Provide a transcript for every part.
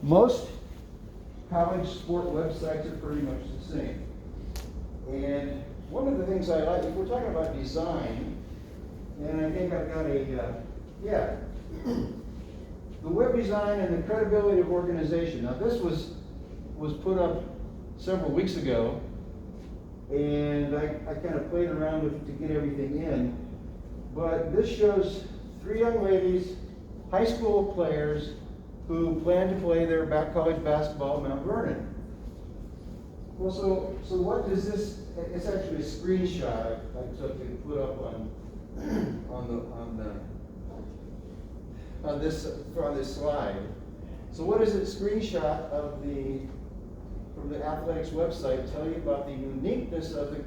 Most college sport websites are pretty much the same. And one of the things I like, if we're talking about design, and I think I've got the web design and the credibility of organization. Now this was put up several weeks ago, and I kind of played around with it to get everything in. But this shows 3 young ladies, high school players, who plan to play their college basketball at Mount Vernon. Well, so what does this? It's actually a screenshot I took and put up on this slide. So what does a screenshot from the athletics website tell you about the uniqueness of the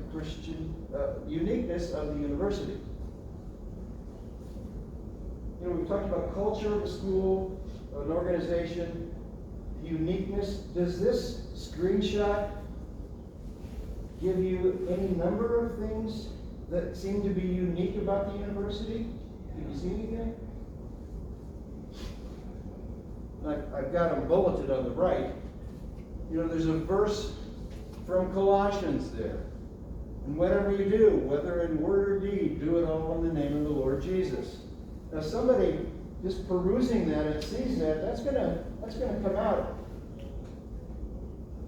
uniqueness of the university? You know, we've talked about culture of a school, an organization, uniqueness. Does this screenshot give you any number of things that seem to be unique about the university? Did you see anything? I've got them bulleted on the right. You know, there's a verse from Colossians there. And whatever you do, whether in word or deed, do it all in the name of the Lord Jesus. Now somebody just perusing that and sees that, that's gonna come out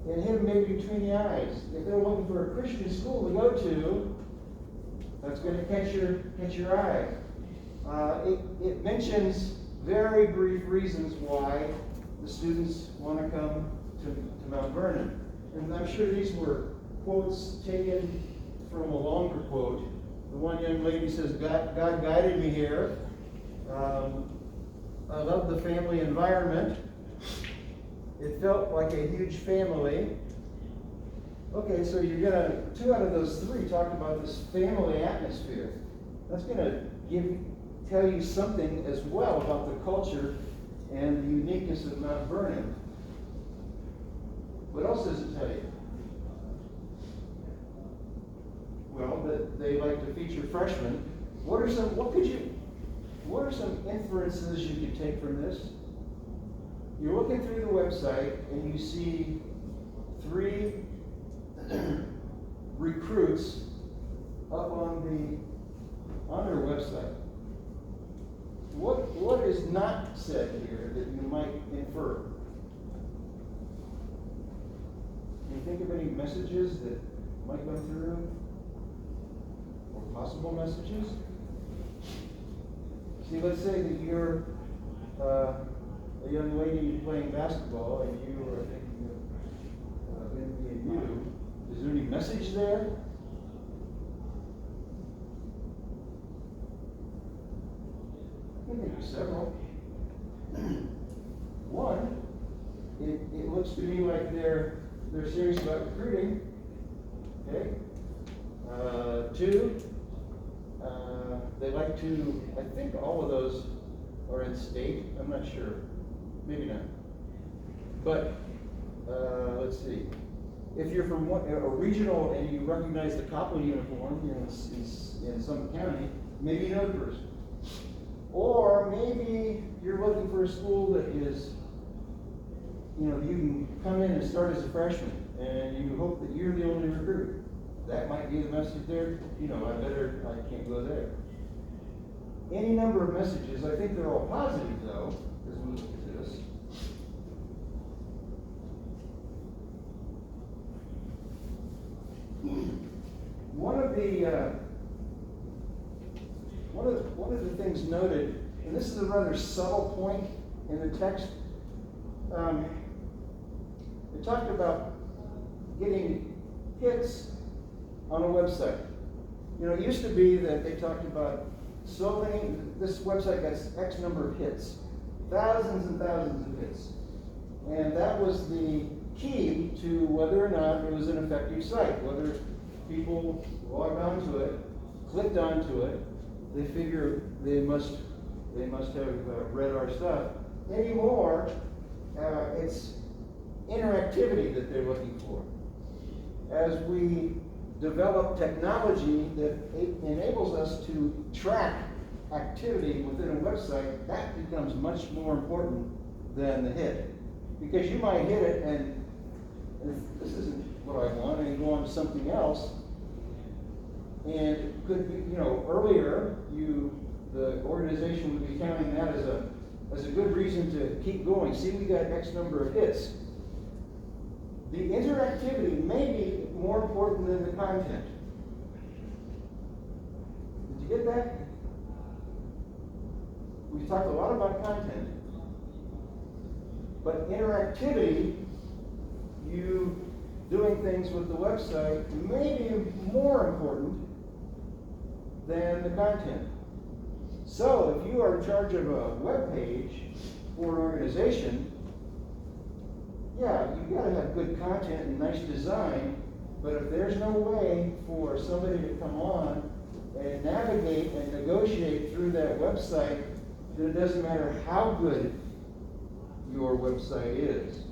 and hit them maybe between the eyes. If they're looking for a Christian school to go to, that's going to catch your eye. It mentions very brief reasons why the students want to come to Mount Vernon. And I'm sure these were quotes taken from a longer quote. The one young lady says, God guided me here. I love the family environment. It felt like a huge family. Okay, so you're gonna, 2 out of those 3 talked about this family atmosphere. That's gonna tell you something as well about the culture and the uniqueness of Mount Vernon. What else does it tell you? Well, that they like to feature freshmen. What are some inferences you could take from this? You're looking through the website and you see 3 recruits up on their website. What is not said here that you might infer? Can you think of any messages that might go through? Or possible messages? See, let's say that you're a young lady playing basketball and you are thinking of NBU. Is there any message there? I can think of several. One, it looks to me like they're serious about recruiting. Okay. 2, they like to, I think all of those are in state. I'm not sure. Maybe not. But let's see. If you're from a regional and you recognize the Copland uniform in some county, maybe you know the person. Or maybe you're looking for a school that is, you can come in and start as a freshman and you hope that you're the only recruit. That might be the message there. I can't go there. Any number of messages. I think they're all positive though, as we look at this. One of the things noted, and this is a rather subtle point in the text, it talked about getting hits on a website. It used to be that they talked about this website gets X number of hits, thousands and thousands of hits. And that was the key to whether or not it was an effective site, whether people logged onto it, clicked onto it, they figure they must have read our stuff. Anymore, it's interactivity that they're looking for. As we develop technology that enables us to track activity within a website, that becomes much more important than the hit. Because you might hit it and this isn't what I want, and you go on to something else. And it could be, earlier the organization would be counting that as a good reason to keep going. See, we got X number of hits. The interactivity may be more important than the content. Did you get that? We've talked a lot about content. But interactivity, you doing things with the website, may be more important than the content. So if you are in charge of a web page for an organization, yeah, you've got to have good content and nice design, but if there's no way for somebody to come on and navigate and negotiate through that website, then it doesn't matter how good your website is.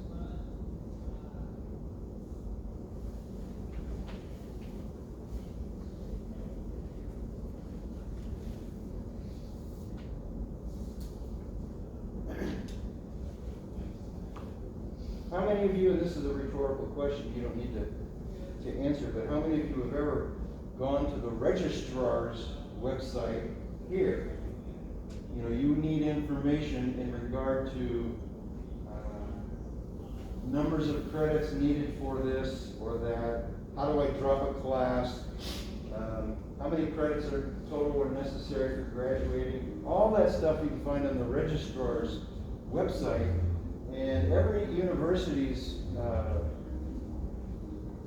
How many of you, and this is a rhetorical question, you don't need to answer, but how many of you have ever gone to the registrar's website here? You need information in regard to numbers of credits needed for this or that. How do I drop a class? How many credits are total or necessary for graduating? All that stuff you can find on the registrar's website. And every university's,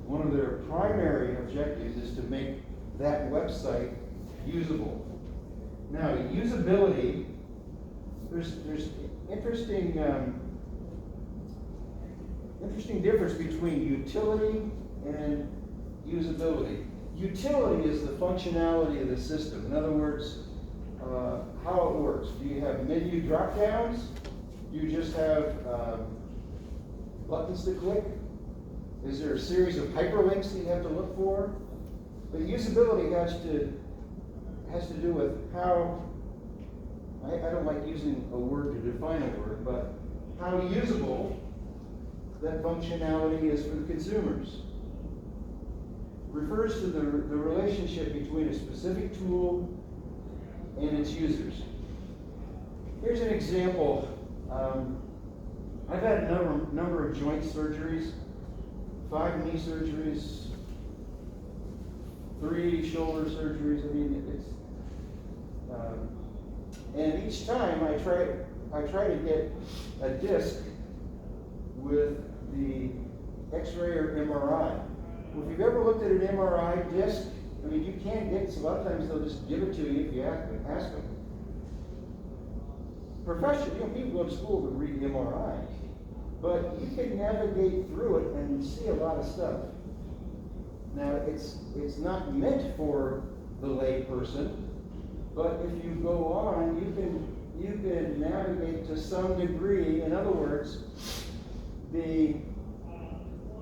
one of their primary objectives is to make that website usable. Now, usability, there's interesting difference between utility and usability. Utility is the functionality of the system. In other words, how it works. Do you have menu drop-downs? Do you just have buttons to click? Is there a series of hyperlinks that you have to look for? But usability has to do with how, I don't like using a word to define a word, but how usable that functionality is for the consumers. It refers to the relationship between a specific tool and its users. Here's an example. I've had a number of joint surgeries, 5 knee surgeries, 3 shoulder surgeries. I mean, it's and each time I try to get a disc with the X-ray or MRI. Well, if you've ever looked at an MRI disc, I mean, you can't get. So a lot of times they'll just give it to you if you ask them. Professional, people go to school to read MRIs, but you can navigate through it and see a lot of stuff. Now, it's not meant for the lay person, but if you go on, you can navigate to some degree. In other words, the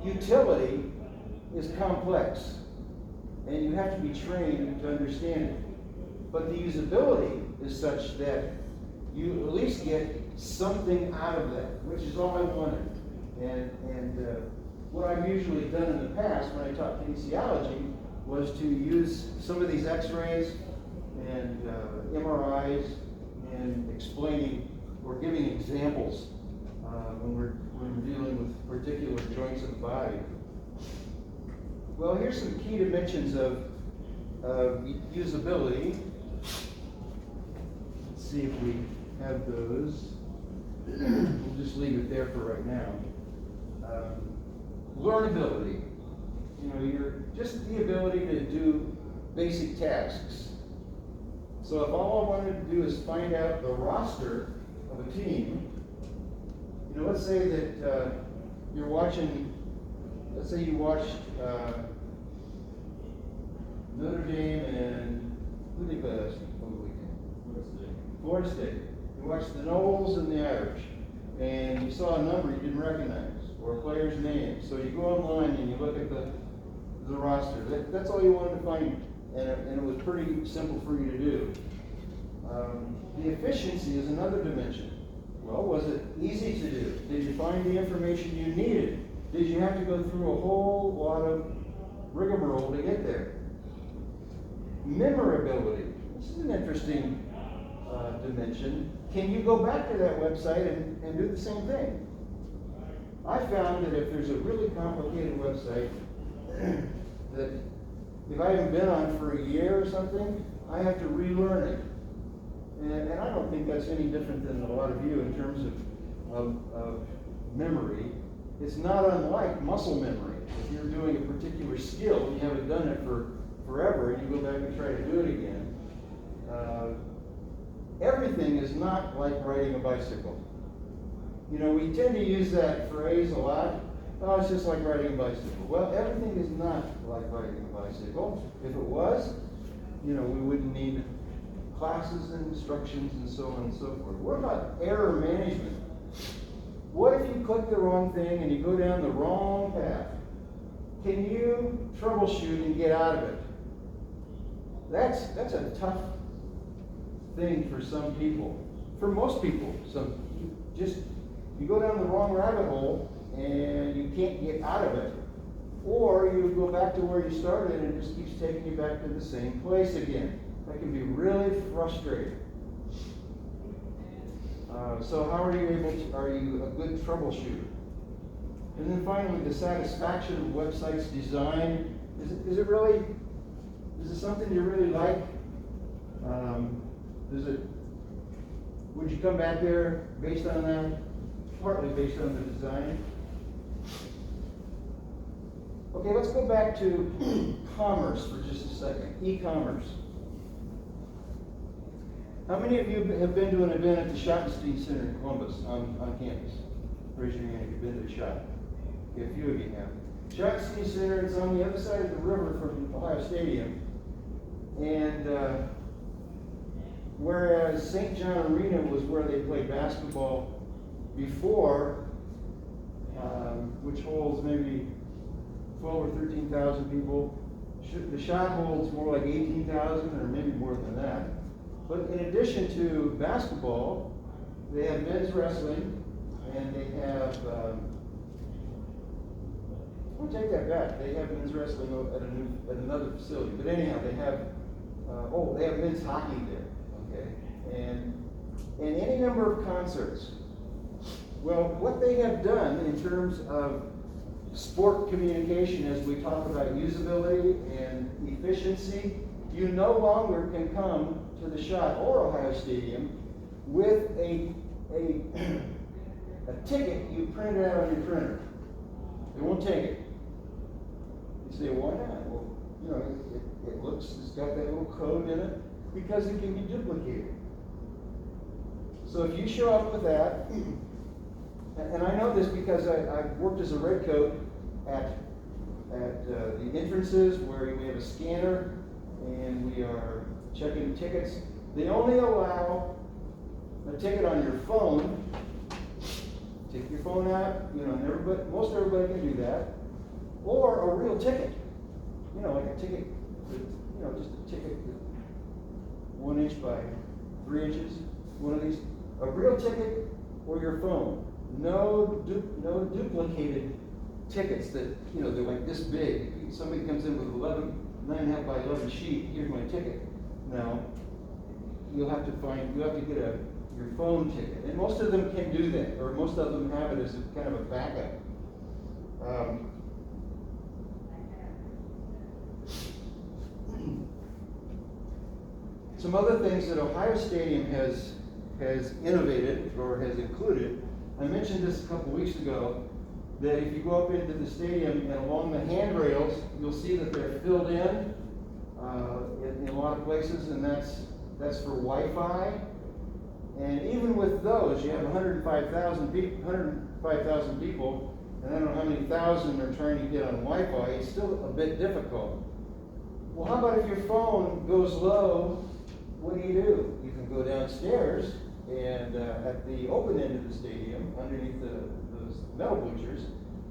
utility is complex, and you have to be trained to understand it. But the usability is such that you at least get something out of that, which is all I wanted. And what I've usually done in the past when I taught kinesiology was to use some of these X-rays and MRIs and explaining or giving examples when we're dealing with particular joints of the body. Well, here's some key dimensions of usability. Let's see if we have those. We'll just leave it there for right now. Learnability. You're just the ability to do basic tasks. So if all I wanted to do is find out the roster of a team, let's say that you're watching, let's say you watched Notre Dame and who did they play last weekend? Florida State. You watched the Noles and the Irish, and you saw a number you didn't recognize, or a player's name. So you go online and you look at the roster. That's all you wanted to find, and it was pretty simple for you to do. The efficiency is another dimension. Well, was it easy to do? Did you find the information you needed? Did you have to go through a whole lot of rigmarole to get there? Memorability. This is an interesting dimension. Can you go back to that website and do the same thing? I found that if there's a really complicated website that if I haven't been on for a year or something, I have to relearn it. And I don't think that's any different than a lot of you in terms of memory. It's not unlike muscle memory. If you're doing a particular skill and you haven't done it for forever and you go back and try to do it again, everything is not like riding a bicycle. You know, we tend to use that phrase a lot. Oh, it's just like riding a bicycle. Well, everything is not like riding a bicycle. If it was, you know, we wouldn't need classes and instructions and so on and so forth. What about error management? What if you click the wrong thing and you go down the wrong path? Can you troubleshoot and get out of it? That's a tough thing for some people. For most people, you go down the wrong rabbit hole and you can't get out of it. Or you go back to where you started and it just keeps taking you back to the same place again. That can be really frustrating. So how are you a good troubleshooter? And then finally, the satisfaction of websites design. Is it something you really like? Would you come back there based on that? Partly based on the design. Okay, let's go back to commerce for just a second. E-commerce. How many of you have been to an event at the Schottenstein Center in Columbus on campus? Raise your hand if you've been to the Schott. Okay, a few of you have. Schottenstein Center is on the other side of the river from Ohio Stadium. And whereas St. John Arena was where they played basketball before, which holds maybe 12 or 13,000 people, the Schott holds more like 18,000 or maybe more than that. But in addition to basketball, they have men's wrestling, and they have, I'll take that back. They have men's wrestling at another facility. But anyhow, they have men's hockey there, okay? And any number of concerts. Well, what they have done in terms of sport communication, as we talk about usability and efficiency, you no longer can come to the Schott or Ohio Stadium with a ticket you printed out on your printer. They won't take it. You say, why not? Well, you know, it's got that little code in it because it can be duplicated. So if you show up with that, and I know this because I've worked as a redcoat at the entrances where we have a scanner and we are checking tickets. They only allow a ticket on your phone. Take your phone out, you know, and most everybody can do that. Or a real ticket. You know, like a ticket, you know, just a ticket 1 inch by 3 inches. One of these. A real ticket or your phone. No duplicated tickets that, you know, they're like this big. Somebody comes in with 9.5 by 11 sheet, here's my ticket. No, you'll have to get your phone ticket. And most of them can do that, or most of them have it as a kind of a backup. Some other things that Ohio Stadium has innovated or has included. I mentioned this a couple weeks ago, that if you go up into the stadium and along the handrails, you'll see that they're filled in a lot of places, and that's for Wi-Fi. And even with those, you have 105,000 people, and I don't know how many thousand are trying to get on Wi-Fi. It's still a bit difficult. Well, how about if your phone goes low? What do? You can go downstairs and at the open end of the stadium, underneath those metal bleachers,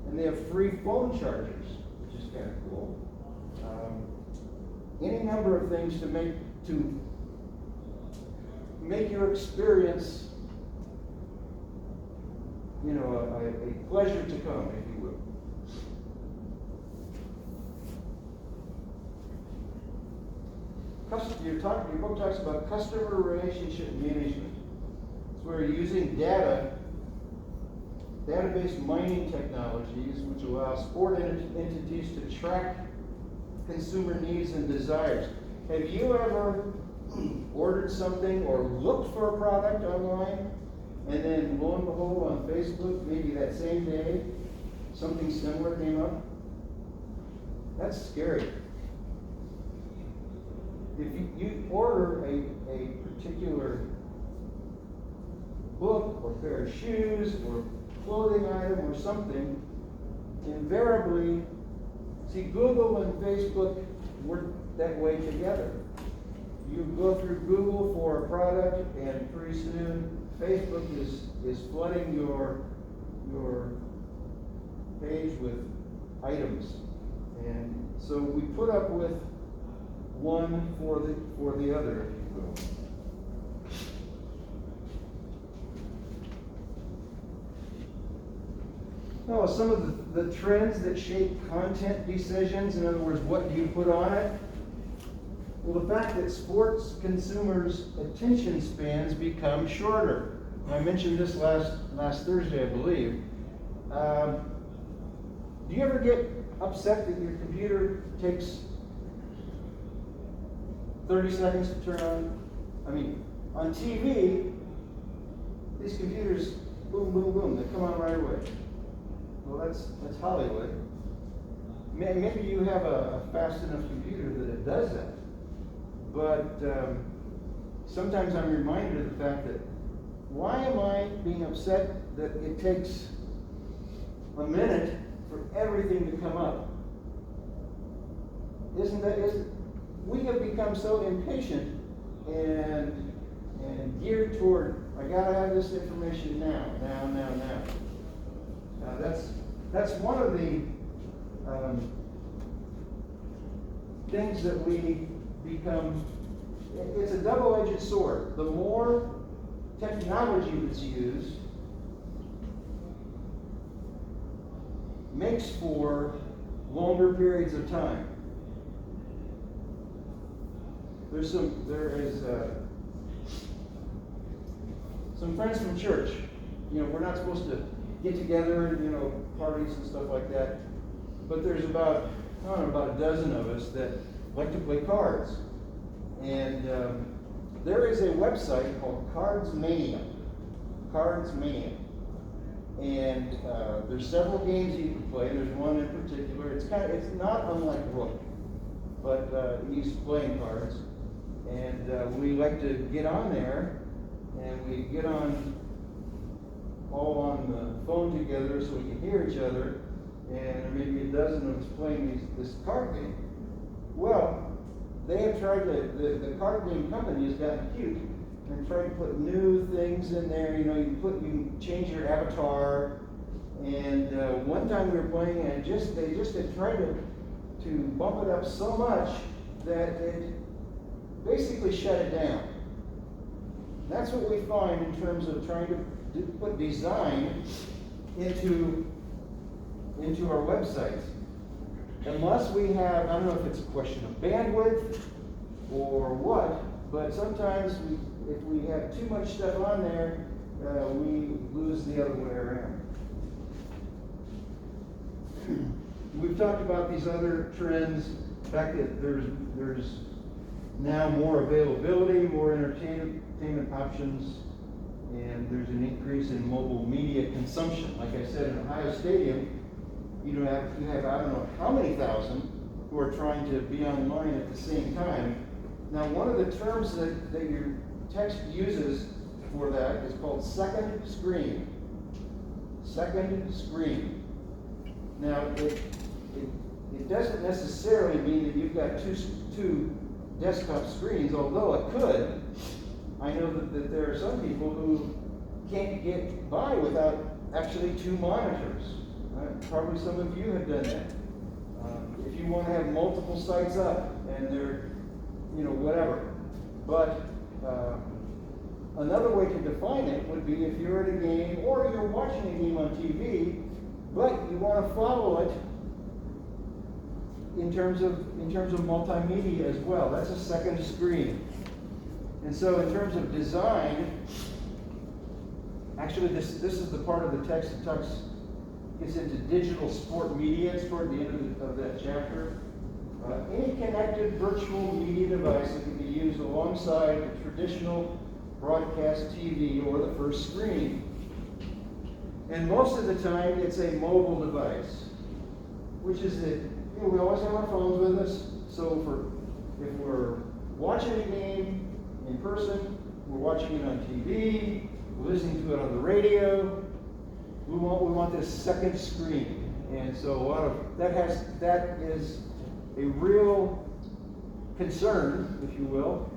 and they have free phone chargers, which is kind of cool. Any number of things to make your experience, a pleasure to come, if you will. Your book talks about customer relationship management. It's where you're using database mining technologies, which allow sport entities to track consumer needs and desires. Have you ever ordered something or looked for a product online, and then lo and behold on Facebook, maybe that same day, something similar came up? That's scary. If you order a particular book or pair of shoes or clothing item or something, invariably, see, Google and Facebook work that way together. You go through Google for a product, and pretty soon Facebook is flooding your page with items. And so we put up with one for the other, if you will. Now, some of the trends that shape content decisions, in other words, what do you put on it? Well, the fact that sports consumers' attention spans become shorter. I mentioned this last Thursday, I believe. Do you ever get upset that your computer takes 30 seconds to turn on? I mean, on TV, these computers, boom, boom, boom, they come on right away. Well, that's Hollywood. Maybe you have a fast enough computer that it does that. But sometimes I'm reminded of the fact that why am I being upset that it takes a minute for everything to come up? We have become so impatient and geared toward, I gotta have this information now. That's one of the things that we become. It's a double-edged sword. The more technology that's used makes for longer periods of time. There is some friends from church. We're not supposed to get together, parties and stuff like that. But there's about a dozen of us that like to play cards. And there is a website called Cards Mania. And there's several games you can play. There's one in particular. It's not unlike Rook, but it uses playing cards. And we like to get on there, and we get on all on the phone together so we can hear each other, and there may be a dozen of us playing this card game. Well, they have tried the card game company has gotten cute and tried to put new things in there. You can change your avatar. And one time we were playing, and they just had tried to bump it up so much that it basically shut it down. That's what we find in terms of trying to put design into our websites. Unless we have, I don't know if it's a question of bandwidth or what, but sometimes if we have too much stuff on there, we lose the other way around. We've talked about these other trends, the fact that there's now more availability, more entertainment options, and there's an increase in mobile media consumption. Like I said, in Ohio Stadium, you have I don't know how many thousand who are trying to be online at the same time. Now, one of the terms that your text uses for that is called second screen. Second screen. Now, it doesn't necessarily mean that you've got two desktop screens, although it could. I know that there are some people who can't get by without actually two monitors. Probably some of you have done that. If you want to have multiple sites up and they're, whatever. But another way to define it would be if you're at a game or you're watching a game on TV, but you want to follow it in terms of multimedia as well. That's a second screen. And so in terms of design, actually this is the part of the text that gets into digital sport media. It's toward the end of that chapter. Any connected virtual media device that can be used alongside the traditional broadcast TV or the first screen. And most of the time it's a mobile device, which is that we always have our phones with us. So if we're watching a game in person, we're watching it on TV, we're listening to it on the radio, we want this second screen. And so a lot of that is a real concern, if you will,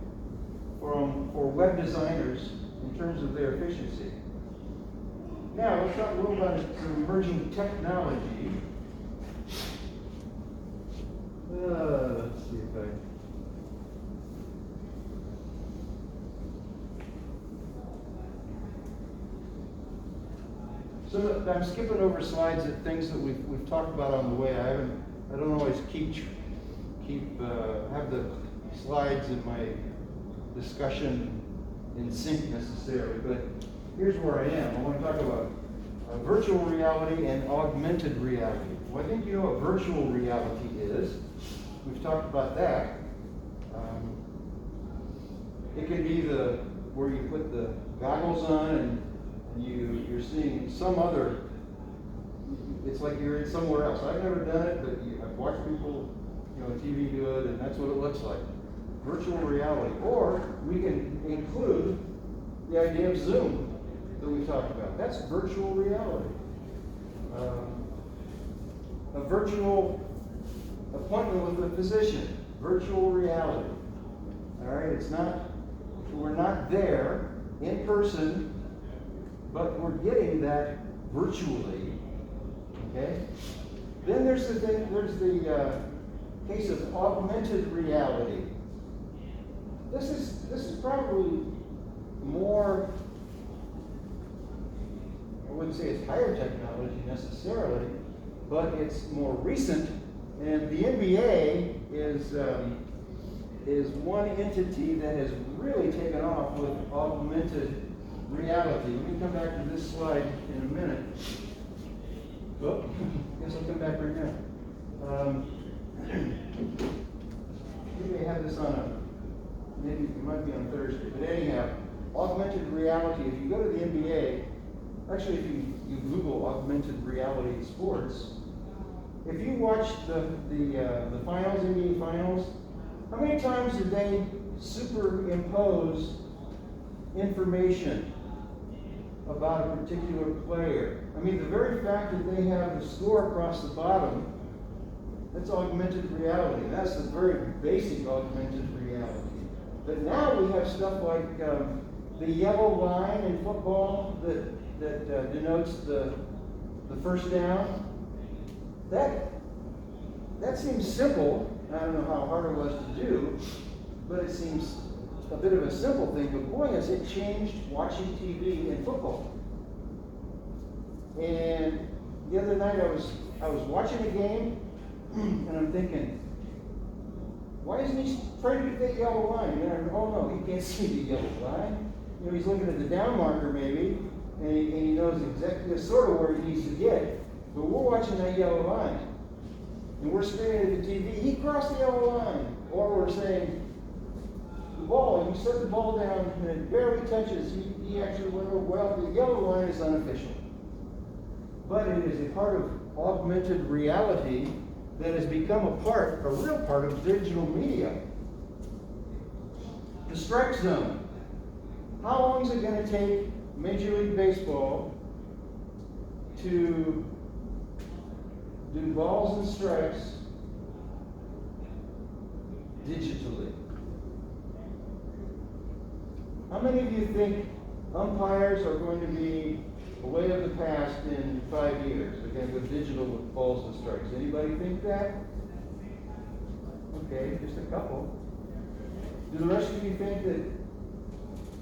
for web designers in terms of their efficiency. Now let's talk a little about some emerging technology. Let's see if So I'm skipping over slides at things that we've talked about on the way. I don't always have the slides in my discussion in sync necessarily, but here's where I am. I want to talk about virtual reality and augmented reality. Well, I think you know what virtual reality is. We've talked about that. It can be where you put the goggles on and you're seeing some other, it's like you're in somewhere else. I've never done it, but I've watched people on TV do it, and that's what it looks like. Virtual reality. Or we can include the idea of Zoom that we talked about. That's virtual reality. A virtual appointment with a physician. Virtual reality. All right, we're not there in person, but we're getting that virtually. Okay? Then there's the case of augmented reality. This is probably more, I wouldn't say it's higher technology necessarily, but it's more recent. And the NBA is one entity that has really taken off with augmented reality. Let me come back to this slide in a minute. Oh, guess I'll come back right now. We may have this maybe it might be on Thursday, but anyhow, augmented reality. If you go to the NBA, actually, if you Google augmented reality sports, if you watch the finals, NBA finals, how many times did they superimpose information about a particular player? I mean, the very fact that they have the score across the bottom, that's augmented reality. That's the very basic augmented reality. But now we have stuff like the yellow line in football that denotes the first down. That seems simple. I don't know how hard it was to do, but it seems a bit of a simple thing. But boy, has it changed watching TV and football. And the other night I was watching a game, and I'm thinking, why isn't he trying to get that yellow line? And oh no, he can't see the yellow line. He's looking at the down marker maybe, and he knows exactly sort of where he needs to get. But we're watching that yellow line, and we're screaming at the TV, he crossed the yellow line. Or we're saying, the ball, you set the ball down and it barely touches, he actually went over. Well, the yellow line is unofficial. But it is a part of augmented reality that has become a real part of digital media. The strike zone. How long is it going to take Major League Baseball to do balls and strikes digitally? How many of you think umpires are going to be a way of the past in 5 years, again, with digital balls and strikes? Anybody think that? Okay, just a couple. Do the rest of you think that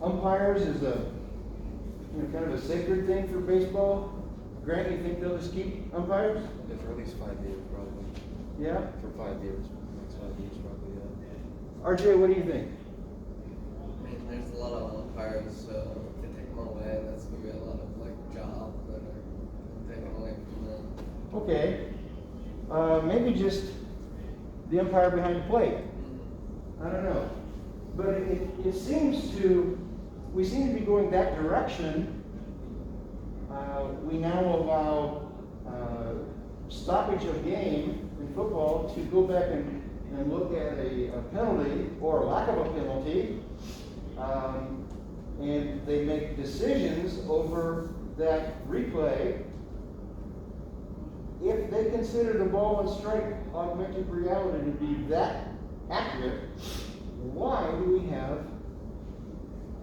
umpires is kind of a sacred thing for baseball. Grant, you think they'll just keep umpires? Yeah, for at least 5 years, probably. Yeah? For 5 years. Next 5 years, probably, yeah. RJ, what do you think? I mean, there's a lot of umpires, so if they take them away, that's going to be a lot of, jobs that are taken away from them. Okay. Maybe just the umpire behind the plate. I don't know. But it seems we seem to be going that direction. We now allow stoppage of game in football to go back and look at a penalty or lack of a penalty. And they make decisions over that replay. If they consider the ball and strike augmented reality to be that accurate, why do we have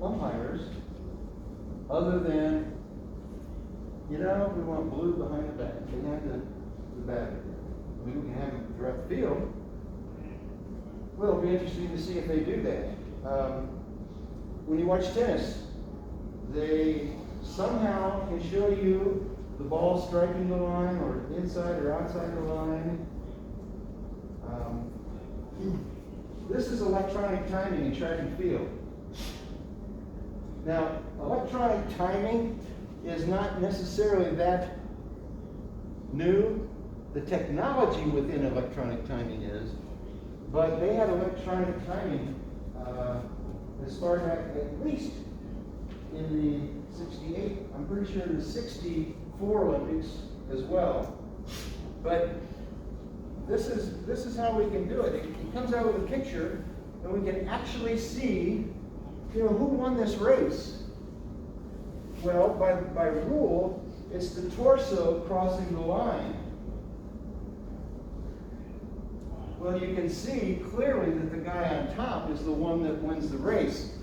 umpires other than, we want blue behind the bat. They have the bat. We can have them throughout the field. Well, it'll be interesting to see if they do that. When you watch tennis, they somehow can show you the ball striking the line or inside or outside the line. This is electronic timing in track and field. Now, electronic timing is not necessarily that new. The technology within electronic timing is, but they had electronic timing as far back at least in the 68, I'm pretty sure in the 64 Olympics as well. But this is how we can do it. It comes out with a picture, and we can actually see, who won this race. Well, by rule, it's the torso crossing the line. Well, you can see clearly that the guy on top is the one that wins the race.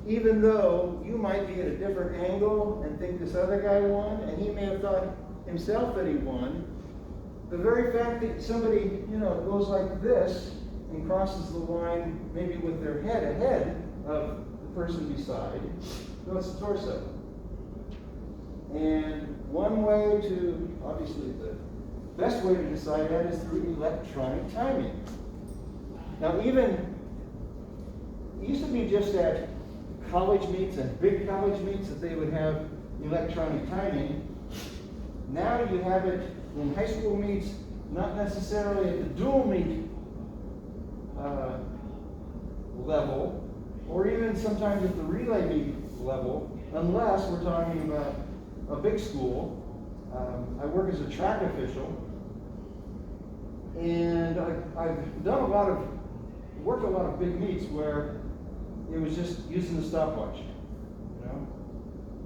Even though you might be at a different angle and think this other guy won, and he may have thought himself that he won, the very fact that somebody, goes like this and crosses the line maybe with their head ahead of the person beside, it's the torso. And one way to, obviously the best way to decide that is through electronic timing. Now it used to be just at college meets and big college meets that they would have electronic timing. Now you have it in high school meets, not necessarily at the dual meet level, or even sometimes at the relay meet level, unless we're talking about a big school. I work as a track official, and I've done worked a lot of big meets where it was just using the stopwatch.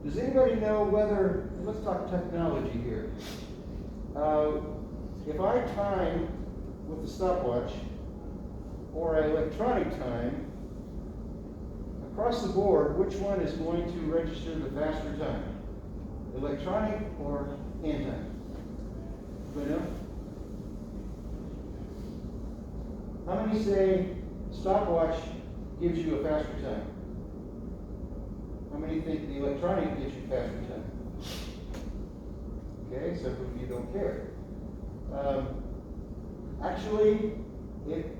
Does anybody know whether, let's talk technology here. If I time with the stopwatch or electronic time, across the board, which one is going to register the faster time? Electronic or hand time? Anybody know? How many say stopwatch gives you a faster time? How many think the electronic gives you faster time? Okay, some of you don't care. Actually,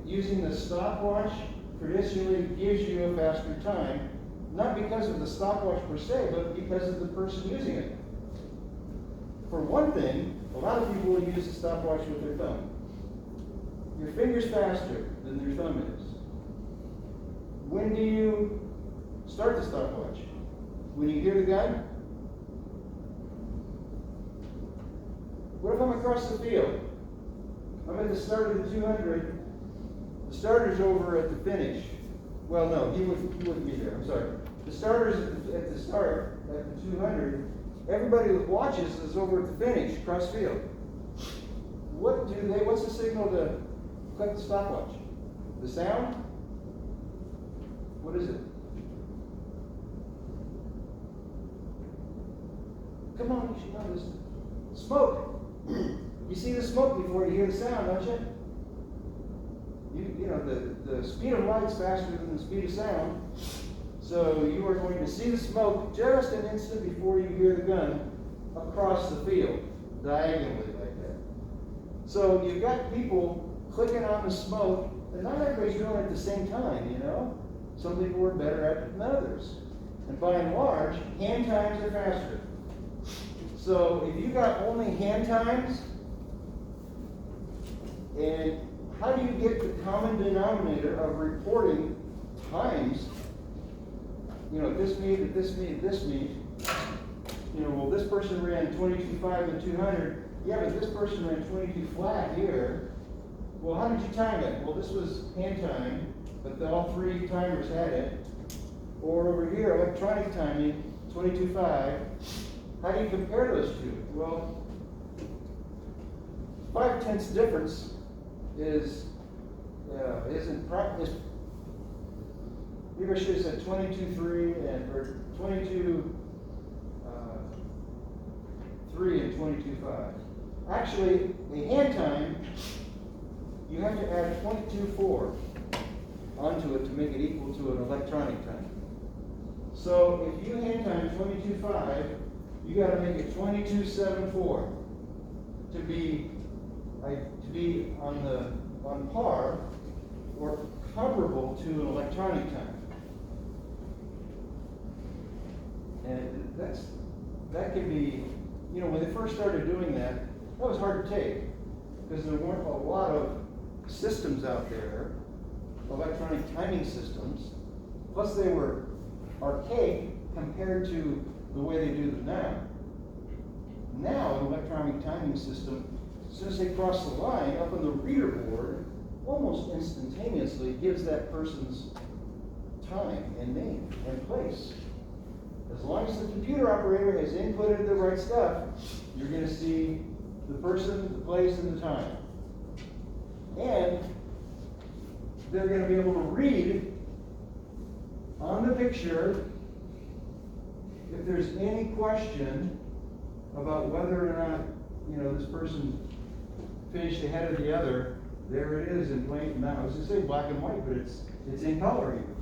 using the stopwatch traditionally gives you a faster time, not because of the stopwatch per se, but because of the person using it. For one thing, a lot of people will use the stopwatch with their thumb. Your finger's faster than your thumb is. When do you start the stopwatch? When you hear the gun? What if I'm across the field? I'm at the start of the 200. The starter's over at the finish. Well, no, he wouldn't be there. I'm sorry. The starter's at the start, at the 200. Everybody that watches is over at the finish, cross field. What's the signal to click the stopwatch? The sound? What is it? Come on, you should know this. Smoke. You see the smoke before you hear the sound, don't you? The speed of light's faster than the speed of sound. So you are going to see the smoke just an instant before you hear the gun across the field, diagonally like that. So you've got people clicking on the smoke, and not everybody's doing it at the same time, you know? Some people are better at it than others. And by and large, hand times are faster. So if you got only hand times, and how do you get the common denominator of reporting times? You know, this meet, at this meet, at this meet. You know, well, this person ran 22.5 and 200. Yeah, but this person ran 22 flat here. Well, how did you time it? Well, this was hand time, but all three timers had it. Or over here, electronic timing, 22.5. How do you compare those two? Well, 5/10 difference isn't practice. Maybe I should have said 22.3 or 22. 3 and 22.5. Actually, a hand time, you have to add 22.4 onto it to make it equal to an electronic time. So if you hand time 22.5, you got to make it 22.74 to be on par or comparable to an electronic time. And that can be, you know, when they first started doing that was hard to take because there weren't a lot of systems out there, electronic timing systems. Plus they were archaic compared to the way they do them now. Now, an electronic timing system, as soon as they cross the line, up on the reader board, almost instantaneously gives that person's time and name and place. As long as the computer operator has inputted the right stuff, you're going to see the person, the place, and the time. And they're going to be able to read on the picture if there's any question about whether or not, you know, this person finished ahead of the other. There it is in plain, I was going to say black and white, but it's in color even.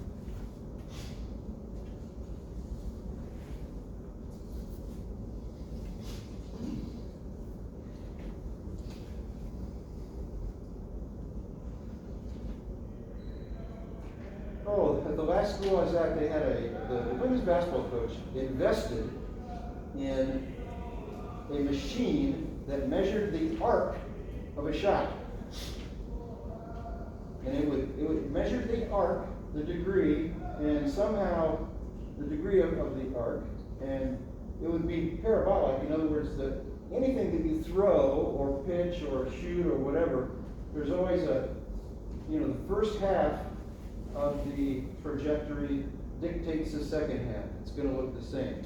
Oh, at the last school I was at, they had the women's basketball coach invested in a machine that measured the arc of a shot. And it would measure the arc, the degree, and somehow the degree of the arc, and it would be parabolic. In other words, that anything that you throw or pitch or shoot or whatever, there's always the first half of the trajectory dictates the second half. It's going to look the same.